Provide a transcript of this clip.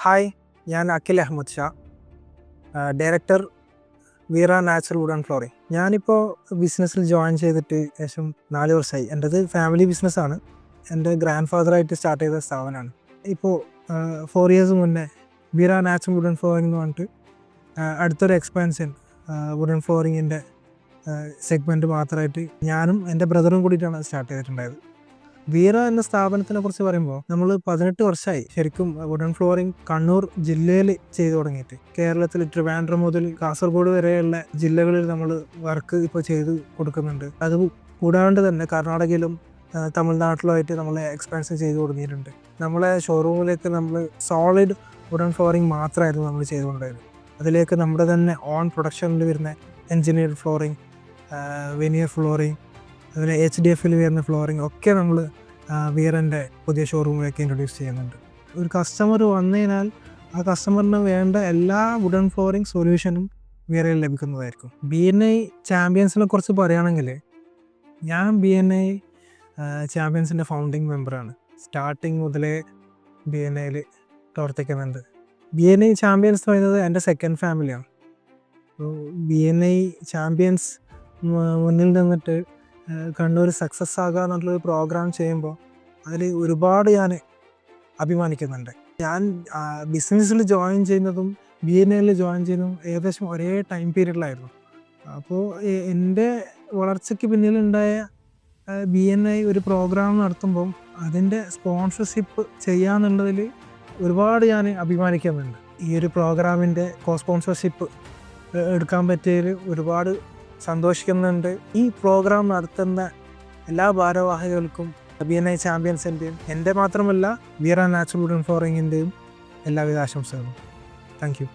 Hi, ഞാൻ Akhil Ahammed Shah, director Veera natural wood and flooring. ഞാനിപ്പോൾ ബിസിനസ്സിൽ ജോയിൻ ചെയ്തിട്ട് ഏകദേശം 4 വർഷമായി. എൻ്റെത് ഫാമിലി ബിസിനസ്സാണ്. എൻ്റെ ഗ്രാൻഡ് ഫാദറായിട്ട് സ്റ്റാർട്ട് ചെയ്ത സ്ഥാപനമാണ്. ഇപ്പോൾ 4 ഇയേഴ്സ് മുന്നേ വീറ നാച്ചുറൽ വുഡ് ആൻഡ് ഫ്ലോറിംഗ് എന്ന് പറഞ്ഞിട്ട് അടുത്തൊരു എക്സ്പാൻഷൻ വുഡ് ആൻഡ് ഫ്ലോറിങ്ങിൻ്റെ സെഗ്മെൻറ്റ് മാത്രമായിട്ട് ഞാനും എൻ്റെ ബ്രദറും കൂടിയിട്ടാണ് സ്റ്റാർട്ട് ചെയ്തിട്ടുണ്ടായത്. വീറ എന്ന സ്ഥാപനത്തിനെ കുറിച്ച് പറയുമ്പോൾ നമ്മൾ 18 വർഷമായി ശരിക്കും വുഡൻ ഫ്ലോറിംഗ് കണ്ണൂർ ജില്ലയിൽ ചെയ്തു തുടങ്ങിയിട്ട്. കേരളത്തിൽ ട്രിവാൻഡ്രം മുതൽ കാസർഗോഡ് വരെയുള്ള ജില്ലകളിൽ നമ്മൾ വർക്ക് ഇപ്പോൾ ചെയ്ത് കൊടുക്കുന്നുണ്ട്. അത് കൂടാണ്ട് തന്നെ കർണാടകയിലും തമിഴ്നാട്ടിലുമായിട്ട് നമ്മൾ എക്സ്പാൻഷൻ ചെയ്ത് തുടങ്ങിയിട്ടുണ്ട്. നമ്മളെ ഷോറൂമിലേക്ക് നമ്മൾ സോളിഡ് വുഡൻ ഫ്ലോറിംഗ് മാത്രമായിരുന്നു നമ്മൾ ചെയ്തുകൊണ്ടായിരുന്നത്. അതിലേക്ക് നമ്മുടെ തന്നെ ഓൺ പ്രൊഡക്ഷനിൽ വരുന്ന എൻജിനീയർഡ് ഫ്ലോറിംഗ്, വെനിയർ ഫ്ലോറിംഗ്, അതുപോലെ HDFൽ വരുന്ന ഫ്ലോറിംഗ് ഒക്കെ നമ്മൾ വീറൻ്റെ പുതിയ ഷോറൂമിലേക്ക് ഇൻട്രൊഡ്യൂസ് ചെയ്യുന്നുണ്ട്. ഒരു കസ്റ്റമർ വന്നു കഴിഞ്ഞാൽ ആ കസ്റ്റമറിന് വേണ്ട എല്ലാ വുഡൻ ഫ്ലോറിംഗ് സൊല്യൂഷനും വീറയിൽ ലഭിക്കുന്നതായിരിക്കും. BNI ചാമ്പ്യൻസിനെ കുറിച്ച് പറയുകയാണെങ്കിൽ ഞാൻ BNI ചാമ്പ്യൻസിൻ്റെ ഫൗണ്ടിങ് മെമ്പറാണ്. സ്റ്റാർട്ടിങ് മുതലേ BNIയിൽ പ്രവർത്തിക്കുന്നുണ്ട്. BNI ചാമ്പ്യൻസ് എന്ന് പറയുന്നത് എൻ്റെ സെക്കൻഡ് ഫാമിലിയാണ്. BNI ചാമ്പ്യൻസ് മുന്നിൽ നിന്നിട്ട് കണ്ണൂർ സക്സസ് ആകുക എന്നുള്ളൊരു പ്രോഗ്രാം ചെയ്യുമ്പോൾ അതിൽ ഒരുപാട് ഞാൻ അഭിമാനിക്കുന്നുണ്ട്. ഞാൻ ബിസിനസ്സിൽ ജോയിൻ ചെയ്യുന്നതും BNIയിൽ ജോയിൻ ചെയ്യുന്നതും ഏകദേശം ഒരേ ടൈം പീരീഡിലായിരുന്നു. അപ്പോൾ എൻ്റെ വളർച്ചയ്ക്ക് പിന്നിലുണ്ടായ BNI ഒരു പ്രോഗ്രാം നടത്തുമ്പം അതിൻ്റെ സ്പോൺസർഷിപ്പ് ചെയ്യാന്നുള്ളതിൽ ഒരുപാട് ഞാൻ അഭിമാനിക്കുന്നുണ്ട്. ഈ ഒരു പ്രോഗ്രാമിൻ്റെ സ്പോൺസർഷിപ്പ് എടുക്കാൻ പറ്റിയതിൽ ഒരുപാട് സന്തോഷിക്കുന്നുണ്ട്. ഈ പ്രോഗ്രാം നടത്തുന്ന എല്ലാ ഭാരവാഹികൾക്കും BNI ചാമ്പ്യൻസിൻ്റെയും എൻ്റെ മാത്രമല്ല വീറ നാച്ചുറൽ വുഡ് ആൻഡ് ഫ്ലോറിങ്ങിൻ്റെയും എല്ലാവിധ ആശംസകളും. Thank you.